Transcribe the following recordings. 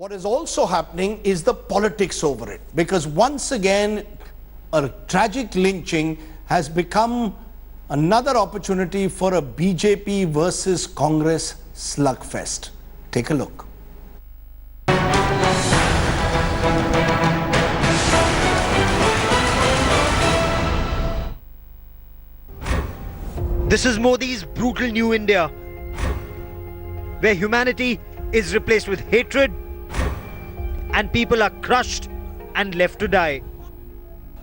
What is also happening is the politics over it, because once again a tragic lynching has become another opportunity for a BJP versus Congress slugfest. Take a look. This is Modi's brutal new India, where humanity is replaced with hatred and people are crushed and left to die.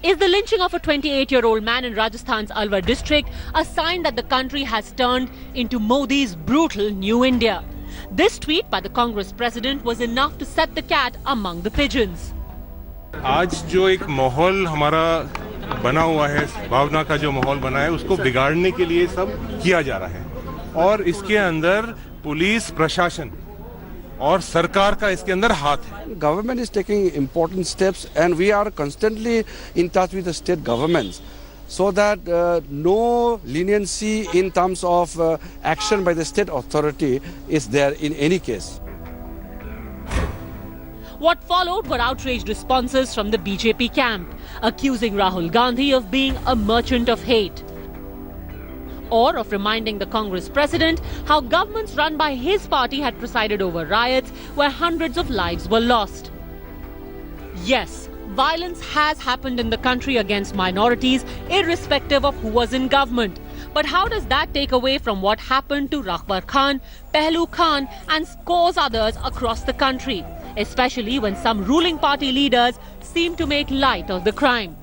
Is the lynching of a 28-year-old man in Rajasthan's Alwar district a sign that the country has turned into Modi's brutal new India? This tweet by the Congress president was enough to set the cat among the pigeons. आज जो एक माहौल हमारा बना हुआ है, भावना का जो माहौल बना है, उसको बिगाड़ने के लिए सब किया जा रहा है और इसके अंदर पुलिस प्रशासन और सरकार का इसके अंदर हाथ है. Government is taking important steps and we are constantly in touch with the state governments so that no leniency in terms of action by the state authority is there in any case. What followed were outraged responses from the BJP camp, accusing Rahul Gandhi of being a merchant of hate, or of reminding the Congress president how governments run by his party had presided over riots where hundreds of lives were lost. Yes, violence has happened in the country against minorities, irrespective of who was in government. But how does that take away from what happened to Rakbar Khan, Pehlu Khan and scores others across the country, especially when some ruling party leaders seem to make light of the crime?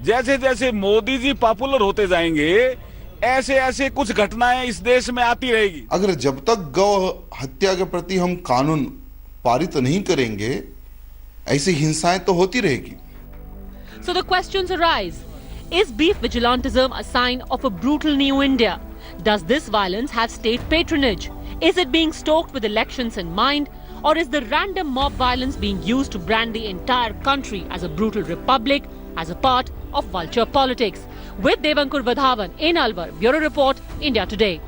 जैसे जैसे Modi ji popular होते जाएंगे, ऐसे ऐसे कुछ घटनाएं इस देश में आती रहेगी. अगर जब तक गौ हत्या के प्रति हम कानून पारित नहीं करेंगे, ऐसी हिंसाएं तो होती रहेगी. So the questions arise. Is beef vigilantism a sign of a brutal new India? Does this violence have state patronage? Is it being stoked with elections in mind? Or is the random mob violence being used to brand the entire country as a brutal republic, as a part of vulture politics? With Devankur Vadhavan in Alwar, Bureau Report, India Today.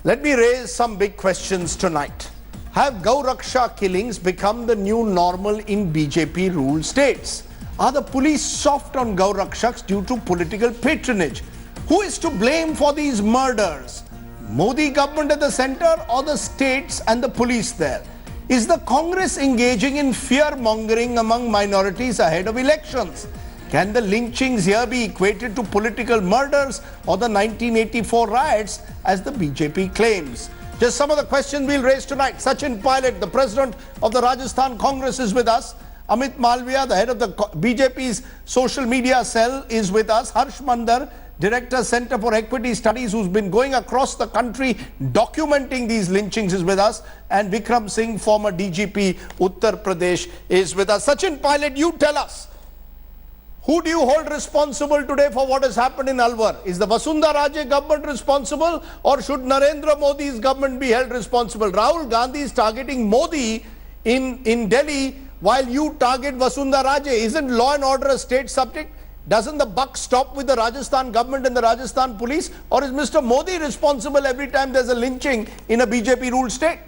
Let me raise some big questions tonight. Have Gau Raksha killings become the new normal in BJP ruled states? Are the police soft on Gau Rakshaks due to political patronage? Who is to blame for these murders? Modi government at the center or the states and the police there? Is the Congress engaging in fear mongering among minorities ahead of elections? Can the lynchings here be equated to political murders or the 1984 riots as the BJP claims? Just some of the questions we'll raise tonight. Sachin Pilot, the president of the Rajasthan Congress, is with us. Amit Malviya, the head of the BJP's social media cell, is with us. Harsh Mandar, Director, Center for Equity Studies, who's been going across the country documenting these lynchings, is with us. And Vikram Singh, former DGP, Uttar Pradesh, is with us. Sachin Pilot, you tell us, who do you hold responsible today for what has happened in Alwar? Is the Vasundhara Raje government responsible, or should Narendra Modi's government be held responsible? Rahul Gandhi is targeting Modi in Delhi while you target Vasundhara Raje. Isn't law and order a state subject? Doesn't the buck stop with the Rajasthan government and the Rajasthan police? Or is Mr. Modi responsible every time there's a lynching in a BJP ruled state?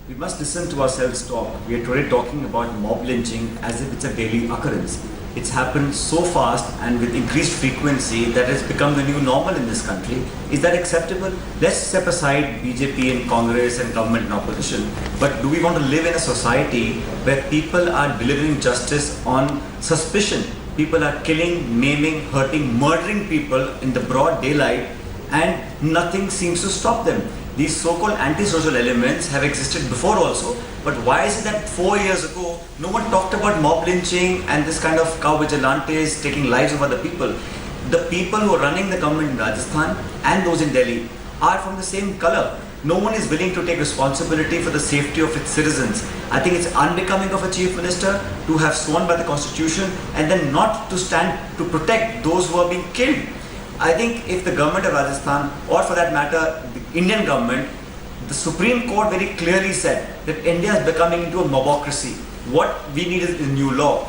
We must listen to ourselves talk. We are today talking about mob lynching as if it's a daily occurrence. It's happened so fast and with increased frequency that it's become the new normal in this country. Is that acceptable? Let's step aside BJP and Congress and government and opposition. But do we want to live in a society where people are delivering justice on suspicion? People are killing, maiming, hurting, murdering people in the broad daylight and nothing seems to stop them. These so-called antisocial elements have existed before also, but why is it that 4 years ago no one talked about mob lynching and this kind of cow vigilantes taking lives of other people? The people who are running the government in Rajasthan and those in Delhi are from the same color. No one is willing to take responsibility for the safety of its citizens. I think it's unbecoming of a chief minister to have sworn by the constitution and then not to stand to protect those who are being killed. I think if the government of Rajasthan, or for that matter, the Indian government, the Supreme Court very clearly said that India is becoming into a mobocracy. What we need is a new law.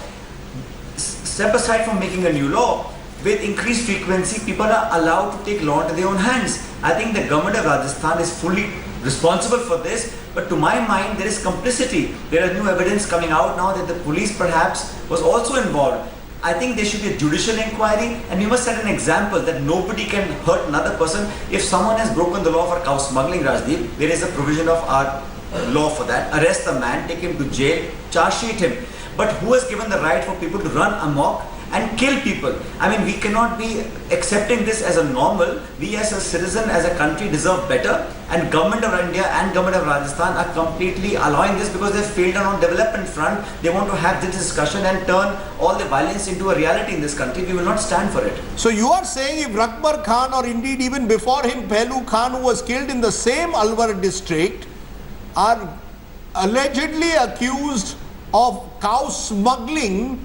Step aside from making a new law, with increased frequency, people are allowed to take law into their own hands. I think the government of Rajasthan is fully responsible for this, but to my mind, there is complicity. There is new evidence coming out now that the police perhaps was also involved. I think there should be a judicial inquiry, and we must set an example that nobody can hurt another person. If someone has broken the law for cow smuggling, Rajdeep, there is a provision of our law for that. Arrest the man, take him to jail, charge sheet him. But who has given the right for people to run amok and kill people? I mean, we cannot be accepting this as a normal. We as a citizen, as a country deserve better, and government of India and government of Rajasthan are completely allowing this because they've failed on development front. They want to have this discussion and turn all the violence into a reality in this country. We will not stand for it. So you are saying if Rakbar Khan, or indeed even before him Pehlu Khan, who was killed in the same Alwar district, are allegedly accused of cow smuggling,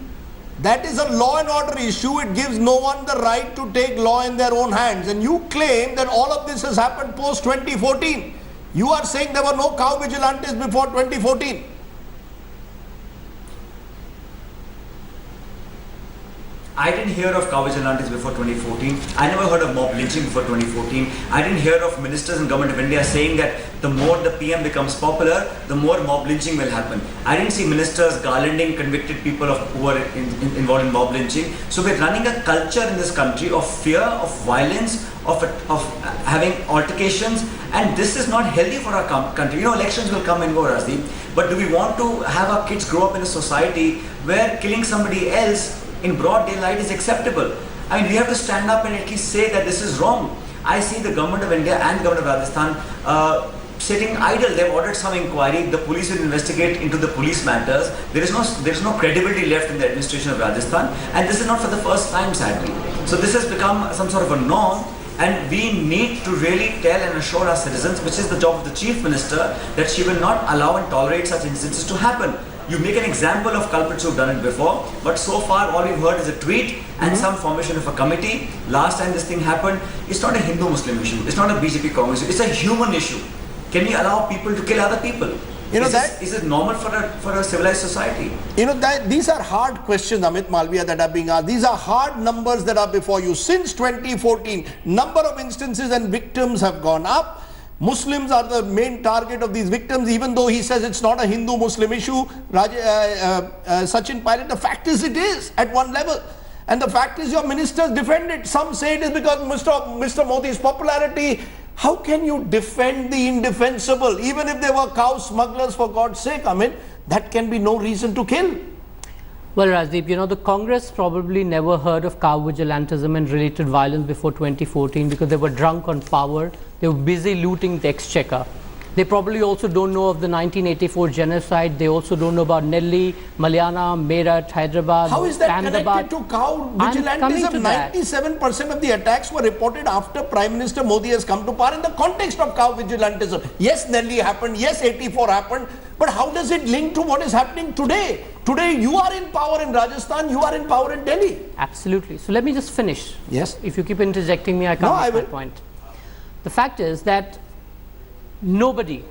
that is a law and order issue. It gives no one the right to take law in their own hands. And you claim that all of this has happened post 2014. You are saying there were no cow vigilantes before 2014. I didn't hear of cow vigilantes before 2014. I never heard of mob lynching before 2014. I didn't hear of ministers in government of India saying that the more the PM becomes popular, the more mob lynching will happen. I didn't see ministers garlanding convicted people who are involved in mob lynching. So we're running a culture in this country of fear, of violence, of having altercations, and this is not healthy for our country. You know, elections will come and go, Rajdeep, but do we want to have our kids grow up in a society where killing somebody else in broad daylight is acceptable? I mean, we have to stand up and at least say that this is wrong. I see the government of India and government of Rajasthan sitting idle. They've ordered some inquiry. The police will investigate into the police matters. There is no credibility left in the administration of Rajasthan, and this is not for the first time, sadly. So this has become some sort of a norm, and we need to really tell and assure our citizens, which is the job of the Chief Minister, that she will not allow and tolerate such instances to happen. You make an example of culprits who've done it before, but so far all we've heard is a tweet and some formation of a committee. Last time this thing happened, it's not a Hindu-Muslim issue, it's not a BJP-Congress issue, it's a human issue. Can we allow people to kill other people? You know, is it normal for a civilized society? You know, these are hard questions, Amit Malviya, that are being asked. These are hard numbers that are before you. Since 2014, number of instances and victims have gone up. Muslims are the main target of these victims, even though he says it's not a Hindu-Muslim issue. Sachin Pilot, the fact is it is at one level. And the fact is your ministers defend it. Some say it is because Mr. Modi's popularity. How can you defend the indefensible? Even if they were cow smugglers, for God's sake, I mean, that can be no reason to kill. Well, Rajdeep, you know, the Congress probably never heard of cow vigilantism and related violence before 2014 because they were drunk on power. They were busy looting the exchequer. They probably also don't know of the 1984 genocide. They also don't know about Nelli, Malyana, Meerut, Hyderabad. How is that Ahmedabad. connected to cow vigilantism? 97% of the attacks were reported after Prime Minister Modi has come to power in the context of cow vigilantism. Yes, Nelli happened. Yes, 84 happened. But how does it link to what is happening today? Today you are in power in Rajasthan, you are in power in Delhi. Absolutely. So let me just finish. Yes. If you keep interjecting me, I can't make my point. The fact is that nobody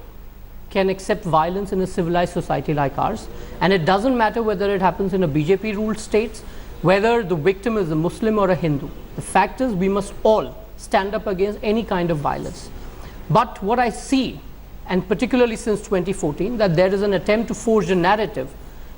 can accept violence in a civilized society like ours, and it doesn't matter whether it happens in a BJP ruled states, whether the victim is a Muslim or a Hindu. The fact is we must all stand up against any kind of violence. But what I see, and particularly since 2014, that there is an attempt to forge a narrative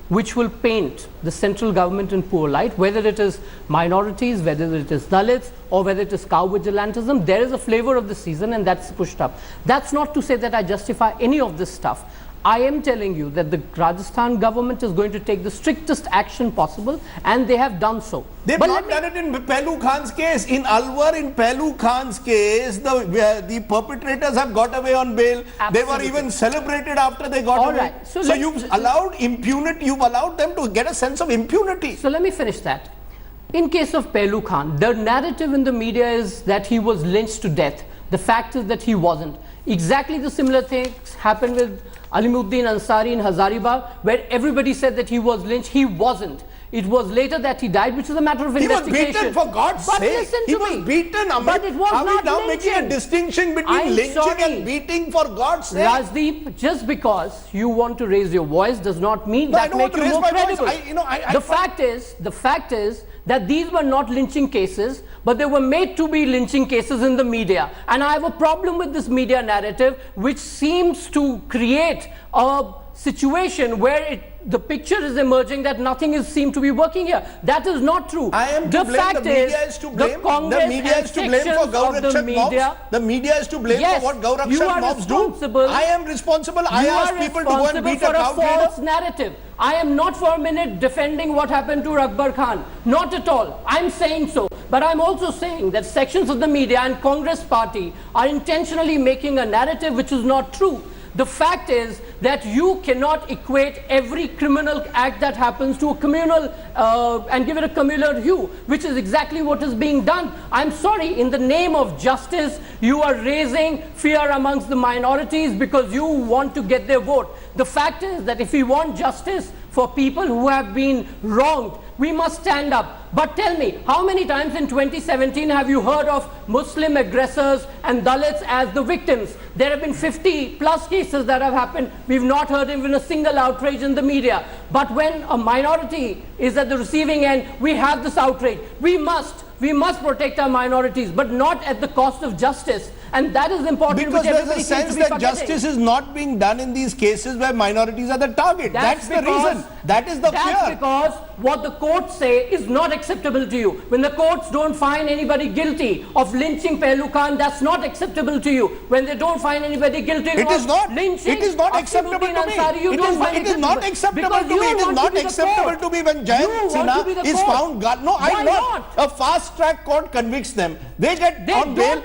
which will paint the central government in poor light, whether it is minorities, whether it is Dalits, or whether it is cow vigilantism. There is a flavor of the season, and that's pushed up. That's not to say that I justify any of this stuff. I am telling you that the Rajasthan government is going to take the strictest action possible, and they have done so. They've not done it in Pehlu Khan's case. In Alwar, in Pehlu Khan's case, the perpetrators have got away on bail. Absolutely. They were even celebrated after they got away. Right. So you've allowed impunity, you've allowed them to get a sense of impunity. So let me finish that. In case of Pehlu Khan, the narrative in the media is that he was lynched to death. The fact is that he wasn't. Exactly the similar things happened with Alimuddin Ansari in Hazaribagh, where everybody said that he was lynched. He wasn't. It was later that he died, which is a matter of investigation. He was beaten, for God's sake. Listen to me. He was beaten, Amit. But it was Are not we now lynching. making a distinction between lynching and beating, for God's sake? Rajdeep, just because you want to raise your voice does not mean that makes you more credible. The fact is that these were not lynching cases, but they were made to be lynching cases in the media. And I have a problem with this media narrative, which seems to create a situation where the picture is emerging that nothing seems to be working here. That is not true. I am to blame. The media is to blame. The media is to blame for Gaurakshak mobs. The media is to blame for what Gaurakshak mobs do. I am responsible. I ask people to go and beat a crowd leader. False narrative. I am not for a minute defending what happened to Rakbar Khan. Not at all. I'm saying so. But I'm also saying that sections of the media and Congress party are intentionally making a narrative which is not true. The fact is that you cannot equate every criminal act that happens to a communal and give it a communal hue, which is exactly what is being done. I'm sorry, in the name of justice, you are raising fear amongst the minorities because you want to get their vote. The fact is that if we want justice for people who have been wronged, we must stand up. But tell me, how many times in 2017 have you heard of Muslim aggressors and Dalits as the victims? There have been 50 plus cases that have happened. We've not heard even a single outrage in the media. But when a minority is at the receiving end, we have this outrage. We must protect our minorities, but not at the cost of justice. And that is important. Because there's a sense that justice is not being done in these cases where minorities are the target. That's the reason. That is the fear. That's because what the courts say is not acceptable to you. When the courts don't find anybody guilty of lynching Pehlu Khan, that's not acceptable to you. When they don't find anybody guilty of lynching, it is not acceptable to me. It is not acceptable to me. It is not acceptable to me when Jayant Sinha is found. No, I'm not. A fast track court convicts them. They get on bail.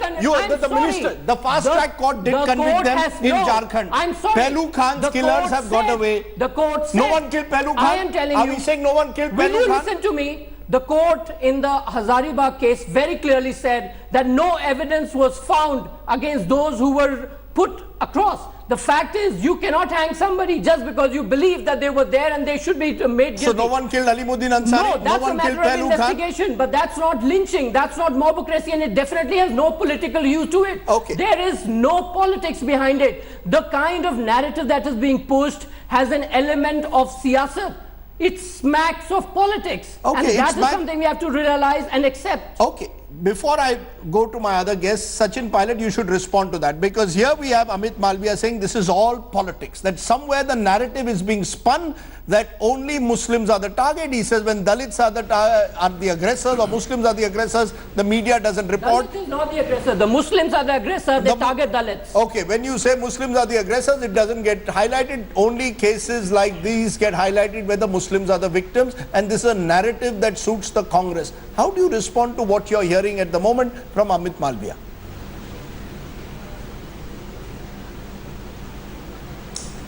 The fast track court did convict them in Jharkhand. I'm sorry. Pehlu Khan's killers have got away. The court said, no one killed Pehlu Khan. I am telling you. Are we saying no one killed Pehlu Khan? Will you listen to me? The court in the Hazaribagh case very clearly said that no evidence was found against those who were put across. The fact is, you cannot hang somebody just because you believe that they were there and they should be made guilty. So no one killed Alimuddin Ansari? No, that's a matter of investigation, but that's not lynching, that's not mobocracy, and it definitely has no political hue to it. Okay. There is no politics behind it. The kind of narrative that is being pushed has an element of siyasat. It smacks of politics. Okay, and that is something we have to realize and accept. Okay. Before I go to my other guests, Sachin Pilot, you should respond to that, because here we have Amit Malviya saying this is all politics, that somewhere the narrative is being spun that only Muslims are the target. He says when Dalits are the aggressors or Muslims are the aggressors, the media doesn't report. Dalits is not the aggressor. The Muslims are the aggressor. They target Dalits. Okay, when you say Muslims are the aggressors, it doesn't get highlighted. Only cases like these get highlighted where the Muslims are the victims, and this is a narrative that suits the Congress. How do you respond to what you're hearing at the moment from Amit Malviya?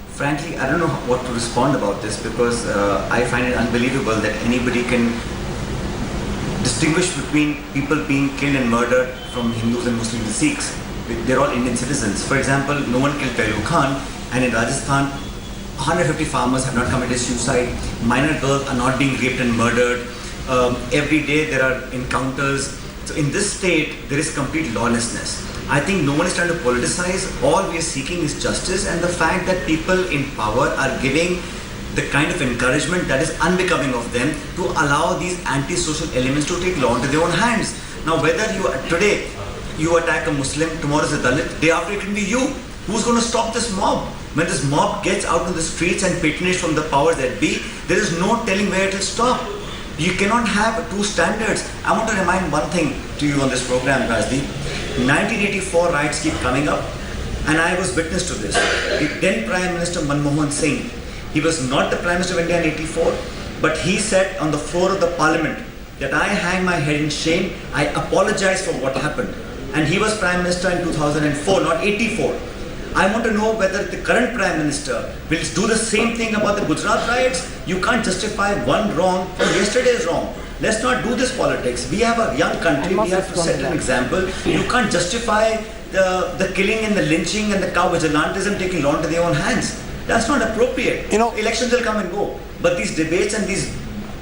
Frankly, I don't know what to respond about this, because I find it unbelievable that anybody can distinguish between people being killed and murdered from Hindus and Muslims and Sikhs. They're all Indian citizens. For example, no one killed Pehlu Khan, and in Rajasthan, 150 farmers have not committed suicide. Minor girls are not being raped and murdered. Every day there are encounters. So in this state, there is complete lawlessness. I think no one is trying to politicize. All we are seeking is justice, and the fact that people in power are giving the kind of encouragement that is unbecoming of them to allow these anti-social elements to take law into their own hands. Now, whether today you attack a Muslim, tomorrow is a Dalit, day after it can be you. Who's going to stop this mob? When this mob gets out on the streets and patronage from the powers that be, there is no telling where it will stop. You cannot have two standards. I want to remind one thing to you on this program, Rajdeep. 1984 riots keep coming up, and I was witness to this. The then Prime Minister Manmohan Singh, he was not the Prime Minister of India in 84, but he said on the floor of the Parliament that I hang my head in shame, I apologize for what happened. And he was Prime Minister in 2004, not 84. I want to know whether the current Prime Minister will do the same thing about the Gujarat riots. You can't justify one wrong for yesterday's wrong. Let's not do this politics. We have a young country, we have to set an example. You can't justify the killing and the lynching and the cow vigilantism taking law into their own hands. That's not appropriate. You know, elections will come and go, but these debates and these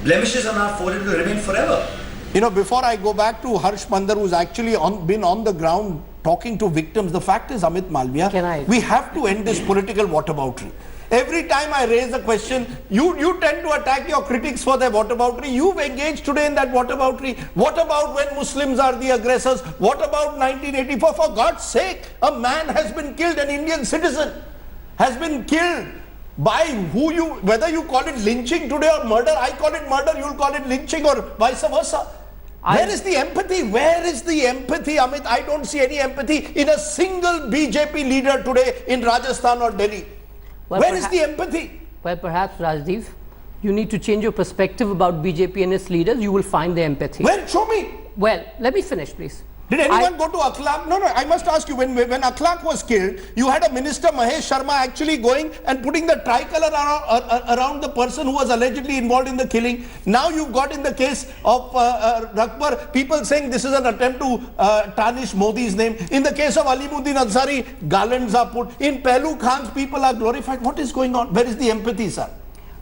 blemishes on our forehead will remain forever. You know, before I go back to Harsh Pandar, who's actually been on the ground talking to victims. The fact is, Amit Malviya, we have to end this political whataboutery. Every time I raise a question, you tend to attack your critics for their whataboutery. You've engaged today in that whataboutery. What about when Muslims are the aggressors? What about 1984? For God's sake, a man has been killed, an Indian citizen has been killed by whether you call it lynching today or murder, I call it murder, you'll call it lynching, or vice versa. Where is the empathy? Where is the empathy, Amit? I don't see any empathy in a single BJP leader today in Rajasthan or Delhi. Well, where is the empathy? Well, perhaps, Rajdeep, you need to change your perspective about BJP and its leaders. You will find the empathy. Well, show me. Well, let me finish, please. Did anyone go to Aslam? No, I must ask you, when Akhlaq was killed, you had a minister, Mahesh Sharma, actually going and putting the tricolour around the person who was allegedly involved in the killing. Now you've got in the case of Rakbar, people saying this is an attempt to tarnish Modi's name. In the case of Alimuddin Ansari, garlands are put. In Rakbar Khan's people are glorified. What is going on? Where is the empathy, sir?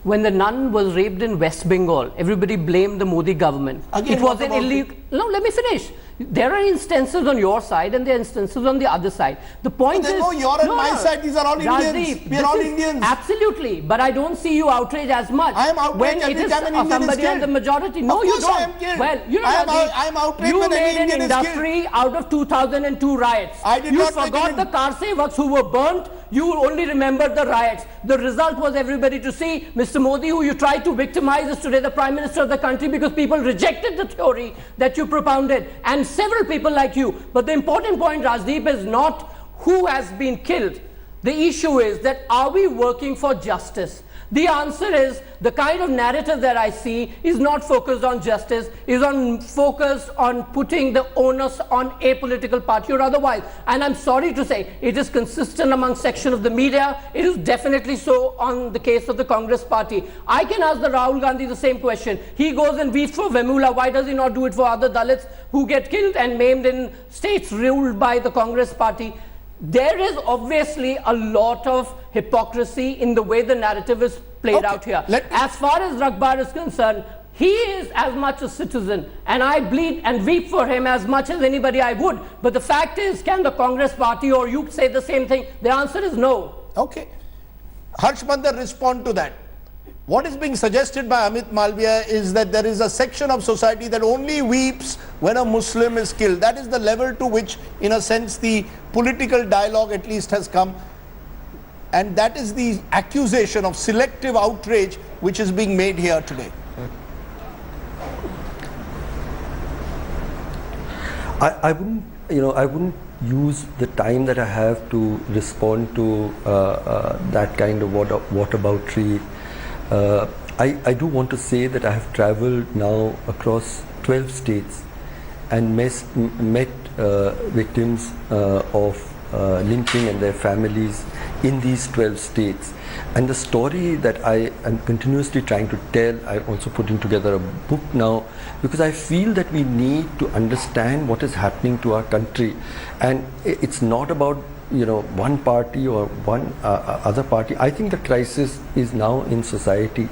When the nun was raped in West Bengal, everybody blamed the Modi government. Again, it was an illegal... No, let me finish. There are instances on your side and there are instances on the other side. The point is... No, you're on my side. These are all Indians. We are all Indians. Absolutely. But I don't see you outraged as much. I am outraged every time an Indian is killed. On the majority. No, you don't. I am killed. Well, you know I am outraged you when any made Indian an industry out of 2002 riots. I did you not forgot the car sevaks who were burnt. You only remember the riots. The result was everybody to see. Mr. Modi, who you tried to victimize, is today the Prime Minister of the country because people rejected the theory that you propounded. And several people like you. But the important point, Rajdeep, is not who has been killed. The issue is that are we working for justice? The answer is the kind of narrative that I see is not focused on justice, is focused on putting the onus on a political party or otherwise. And I'm sorry to say, it is consistent among section of the media. It is definitely so on the case of the Congress party. I can ask the Rahul Gandhi the same question. He goes and weeps for Vemula. Why does he not do it for other Dalits who get killed and maimed in states ruled by the Congress party? There is obviously a lot of hypocrisy in the way the narrative is played out here. As far as Rakbar is concerned, he is as much a citizen, and I bleed and weep for him as much as anybody I would. But the fact is, can the Congress party or you say the same thing? The answer is no. Okay. Harsh Mandar, respond to that. What is being suggested by Amit Malviya is that there is a section of society that only weeps when a Muslim is killed. That is the level to which, in a sense, the political dialogue at least has come. And that is the accusation of selective outrage which is being made here today. I wouldn't use the time that I have to respond to that kind of whataboutery. I do want to say that I have traveled now across 12 states and met victims of lynching and their families in these 12 states. And the story that I am continuously trying to tell, I'm also putting together a book now, because I feel that we need to understand what is happening to our country. And it's not about one party or one other party. I think the crisis is now in society,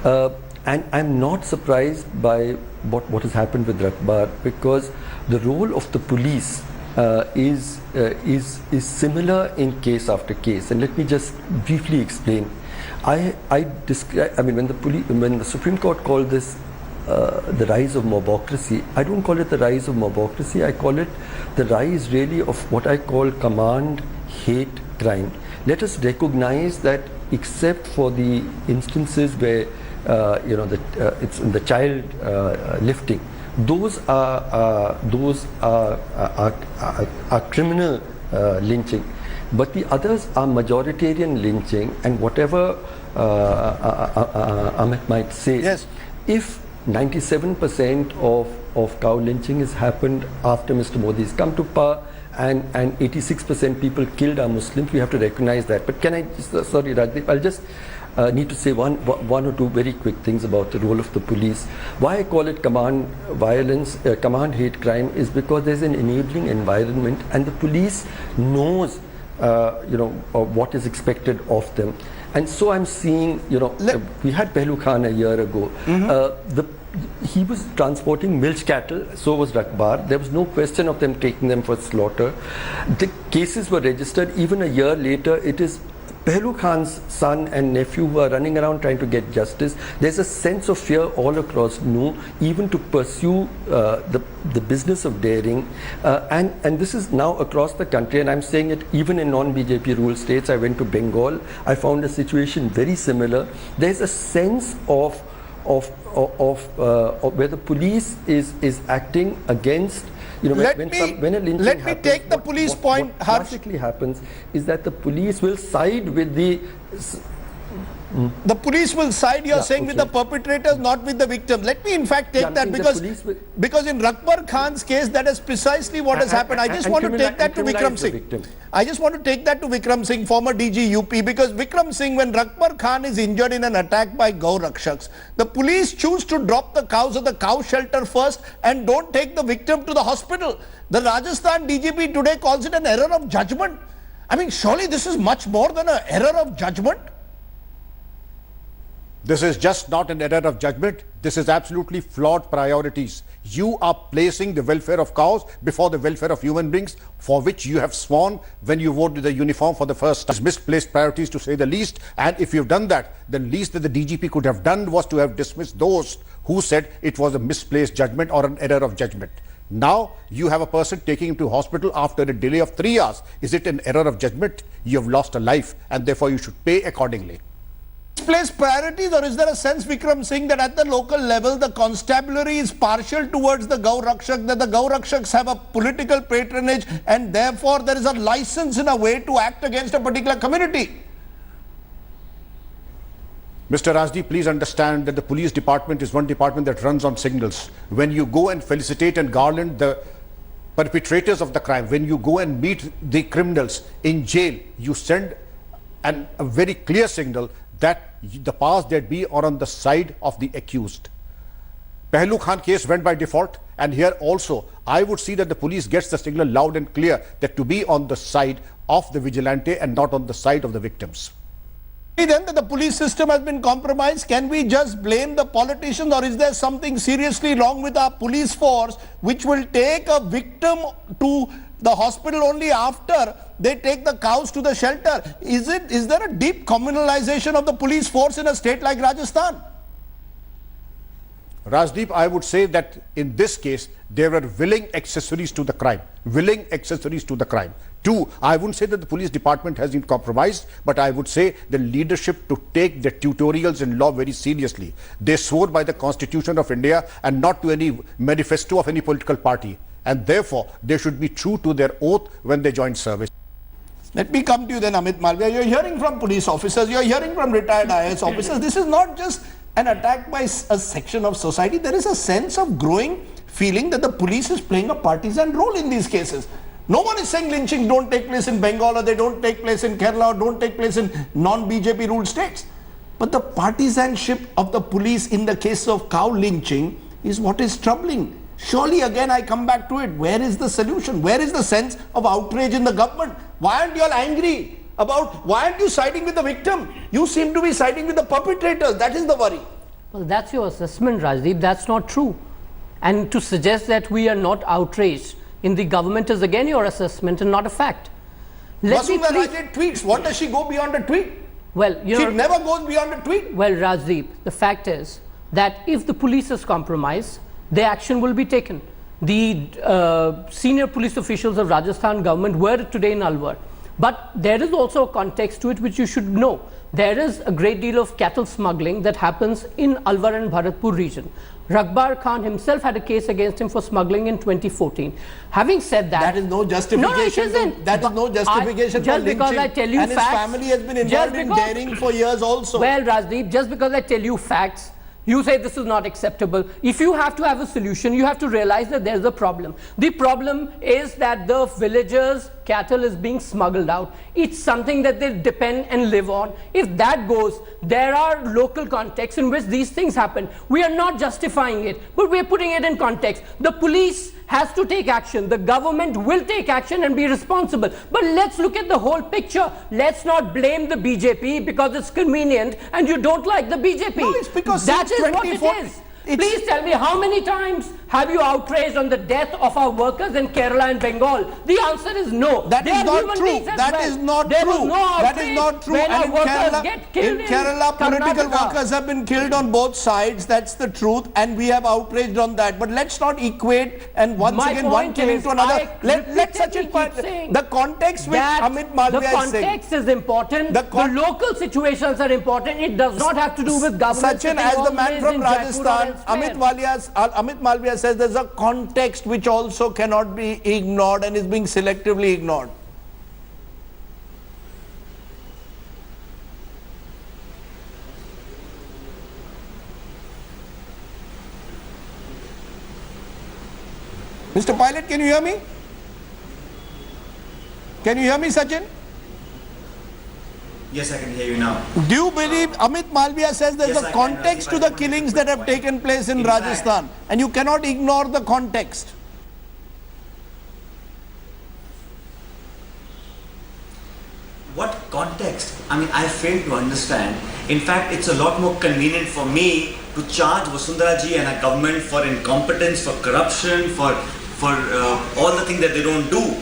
and I'm not surprised by what has happened with Rakbar, because the role of the police is similar in case after case. And let me just briefly explain. When the Supreme Court called this the rise of mobocracy, I don't call it the rise of mobocracy, I call it the rise really of what I call command hate crime. Let us recognize that except for the instances where it's in the child lifting, those are criminal lynching, but the others are majoritarian lynching. And whatever Amit might say, yes, if 97% of cow lynching has happened after Mr. Modi has come to power, and 86% people killed are Muslims, we have to recognize that. But can I just, sorry Rajdeep, I'll just need to say one or two very quick things about the role of the police. Why I call it command violence, command hate crime, is because there's an enabling environment and the police knows what is expected of them. And so I'm seeing, we had Rakbar Khan a year ago. he was transporting milch cattle, so was Rakbar. There was no question of them taking them for slaughter. The cases were registered. Even a year later, it is Pehlu Khan's son and nephew who are running around trying to get justice. There's a sense of fear all across NU, even to pursue the business of daring. And this is now across the country, and I'm saying it even in non-BJP ruled states. I went to Bengal. I found a situation very similar. There's a sense of where the police is acting against, you know, when a lynching let me happens, take the police point. What classically happens is that the police will side with the police will side, you're saying, with the perpetrators, not with the victims. Let me in fact take that, because in Rakbar Khan's case, that is precisely what has happened. I just want to take that to Vikram Singh. I just want to take that to Vikram Singh, former DG UP, because Vikram Singh, when Rakbar Khan is injured in an attack by Gau Rakshaks, the police choose to drop the cows at the cow shelter first and don't take the victim to the hospital. The Rajasthan DGP today calls it an error of judgment. I mean, surely this is much more than an error of judgment. This is just not an error of judgment. This is absolutely flawed priorities. You are placing the welfare of cows before the welfare of human beings, for which you have sworn when you voted the uniform for the first time. Misplaced priorities, to say the least. And if you've done that, the least that the DGP could have done was to have dismissed those who said it was a misplaced judgment or an error of judgment. Now you have a person taking him to hospital after a delay of 3 hours. Is it an error of judgment? You have lost a life, and therefore you should pay accordingly. Place priorities, or is there a sense, Vikram Singh, that at the local level the constabulary is partial towards the Gau Rakshak, that the Gau Rakshaks have a political patronage and therefore there is a license in a way to act against a particular community? Mr. Rajdeep, please understand that the police department is one department that runs on signals. When you go and felicitate and garland the perpetrators of the crime, when you go and meet the criminals in jail, you send a very clear signal that the powers that be are on the side of the accused. Pehlu Khan case went by default, and here also I would see that the police gets the signal loud and clear that to be on the side of the vigilante and not on the side of the victims. Then that the police system has been compromised, can we just blame the politicians, or is there something seriously wrong with our police force which will take a victim to the hospital only after they take the cows to the shelter? Is there a deep communalization of the police force in a state like Rajasthan? Rajdeep, I would say that in this case, there were willing accessories to the crime. Willing accessories to the crime. Two, I wouldn't say that the police department has been compromised, but I would say the leadership to take the tutorials in law very seriously. They swore by the Constitution of India and not to any manifesto of any political party. And therefore, they should be true to their oath when they join service. Let me come to you then, Amit Malviya. You're hearing from police officers, you're hearing from retired IAS officers. This is not just an attack by a section of society. There is a sense of growing feeling that the police is playing a partisan role in these cases. No one is saying lynchings don't take place in Bengal, or they don't take place in Kerala, or don't take place in non-BJP ruled states. But the partisanship of the police in the case of cow lynching is what is troubling. Surely again I come back to it. Where is the solution? Where is the sense of outrage in the government? Why aren't you all angry about, why aren't you siding with the victim? You seem to be siding with the perpetrators. That is the worry. Well, that's your assessment, Rajdeep. That's not true. And to suggest that we are not outraged in the government is again your assessment and not a fact. Vasudha Raje tweets. What does she go beyond a tweet? Well, she never goes beyond a tweet. Well, Rajdeep, the fact is that if the police is compromised, the action will be taken. The senior police officials of Rajasthan government were today in Alwar. But there is also a context to it which you should know. There is a great deal of cattle smuggling that happens in Alwar and Bharatpur region. Rakbar Khan himself had a case against him for smuggling in 2014. Having said that, that is no justification. No, it isn't. That is no justification just for because lynching. I tell you and facts, his family has been involved in daring for years also. Well, Rajdeep, just because I tell you facts, you say this is not acceptable. If you have to have a solution, you have to realize that there's a problem. The problem is that the villagers' cattle is being smuggled out. It's something that they depend and live on. If that goes, there are local contexts in which these things happen. We are not justifying it, but we are putting it in context. The police has to take action. The government will take action and be responsible. But let's look at the whole picture. Let's not blame the BJP because it's convenient and you don't like the BJP. No, it's because that is what it is. Please tell me, how many times have you outraged on the death of our workers in Kerala and Bengal? The answer is no. That is not true. That is not true. That is not true. And in Kerala, political workers have been killed on both sides. That's the truth, and we have outraged on that. But let's not equate and once again one killing to another. Let's the context which Amit Malviya is saying. The context is important. The local situations are important. It does not have to do with government. Sachin, as the man from Rajasthan, Amit Malviya says there's a context which also cannot be ignored and is being selectively ignored. Mr. Pilot, can you hear me? Can you hear me, Sachin? Yes, I can hear you now. Do you believe Amit Malviya says there's a context to the killings that have taken place in Rajasthan, and you cannot ignore the context? What context? I mean, I fail to understand. In fact, it's a lot more convenient for me to charge Vasundhara ji and our government for incompetence, for corruption, for all the things that they don't do.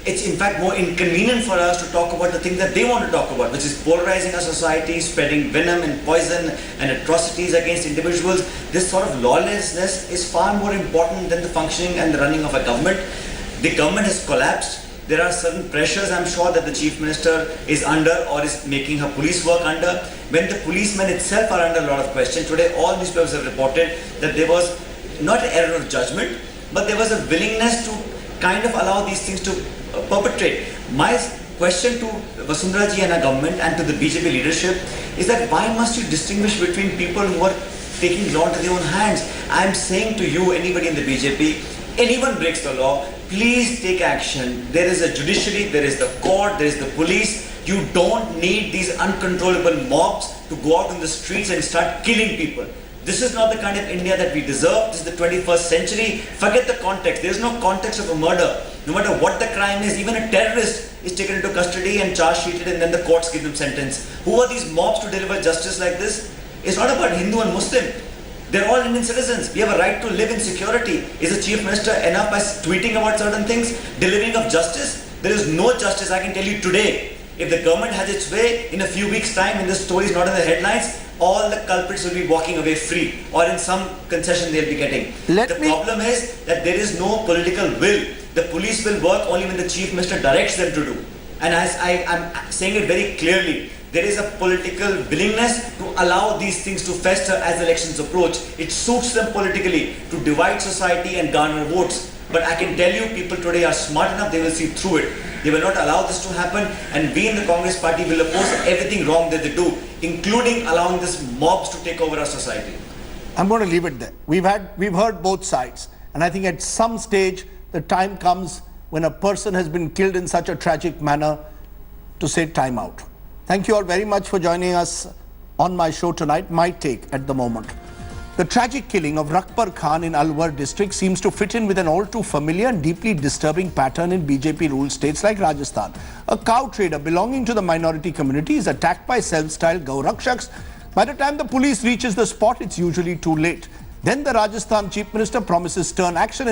It's in fact more inconvenient for us to talk about the things that they want to talk about, which is polarizing our society, spreading venom and poison and atrocities against individuals. This sort of lawlessness is far more important than the functioning and the running of a government. The government has collapsed. There are certain pressures, I'm sure, that the Chief Minister is under or is making her police work under. When the policemen itself are under a lot of question, today all newspapers have reported that there was not an error of judgment, but there was a willingness to kind of allow these things to perpetrate. My question to Vasundhara ji and our government and to the BJP leadership is that why must you distinguish between people who are taking law into their own hands? I'm saying to you, anybody in the BJP, anyone breaks the law, please take action. There is a judiciary, there is the court, there is the police. You don't need these uncontrollable mobs to go out in the streets and start killing people. This is not the kind of India that we deserve. This is the 21st century. Forget the context. There is no context of a murder. No matter what the crime is, even a terrorist is taken into custody and charge sheeted, and then the courts give them sentence. Who are these mobs to deliver justice like this? It's not about Hindu and Muslim. They're all Indian citizens. We have a right to live in security. Is the Chief Minister enough by tweeting about certain things? Delivering of justice? There is no justice, I can tell you today. If the government has its way, in a few weeks' time, when this story is not in the headlines, all the culprits will be walking away free, or in some concession they'll be getting. The problem is that there is no political will. The police will work only when the Chief Minister directs them to do. And as I'm saying it very clearly, there is a political willingness to allow these things to fester as elections approach. It suits them politically to divide society and garner votes. But I can tell you, people today are smart enough, they will see through it. They will not allow this to happen, and we in the Congress party will oppose everything wrong that they do, including allowing these mobs to take over our society. I'm going to leave it there. We've heard both sides, and I think at some stage the time comes when a person has been killed in such a tragic manner to say time out. Thank you all very much for joining us on my show tonight. My take at the moment. The tragic killing of Rakbar Khan in Alwar district seems to fit in with an all too familiar and deeply disturbing pattern in BJP-ruled states like Rajasthan. A cow trader belonging to the minority community is attacked by self-styled Gau Rakshaks. By the time the police reaches the spot, it's usually too late. Then the Rajasthan Chief Minister promises stern action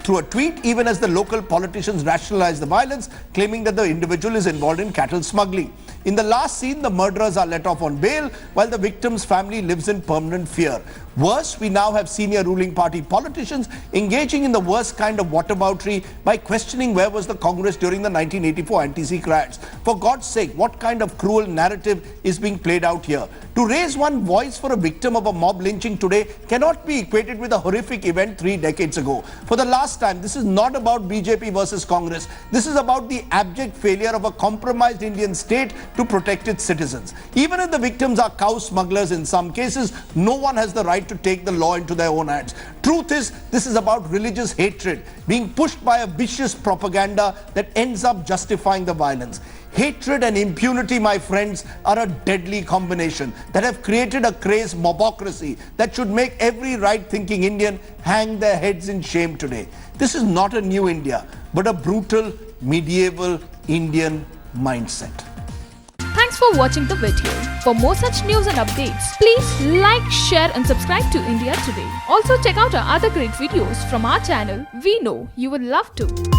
through a tweet, even as the local politicians rationalize the violence, claiming that the individual is involved in cattle smuggling. In the last scene, the murderers are let off on bail, while the victim's family lives in permanent fear. Worse, we now have senior ruling party politicians engaging in the worst kind of whataboutery by questioning where was the Congress during the 1984 anti-Sikh riots. For God's sake, what kind of cruel narrative is being played out here? To raise one voice for a victim of a mob lynching today cannot be equated with a horrific event 3 decades ago. For the last time, this is not about BJP versus Congress. This is about the abject failure of a compromised Indian state to protect its citizens. Even if the victims are cow smugglers in some cases, no one has the right to take the law into their own hands. Truth is, this is about religious hatred being pushed by a vicious propaganda that ends up justifying the violence. Hatred and impunity, my friends, are a deadly combination that have created a crazed mobocracy that should make every right-thinking Indian hang their heads in shame today. This is not a new India, but a brutal, medieval Indian mindset. Thanks for watching the video. For more such news and updates, please like, share and subscribe to India Today. Also check out our other great videos from our channel. We know you will love to.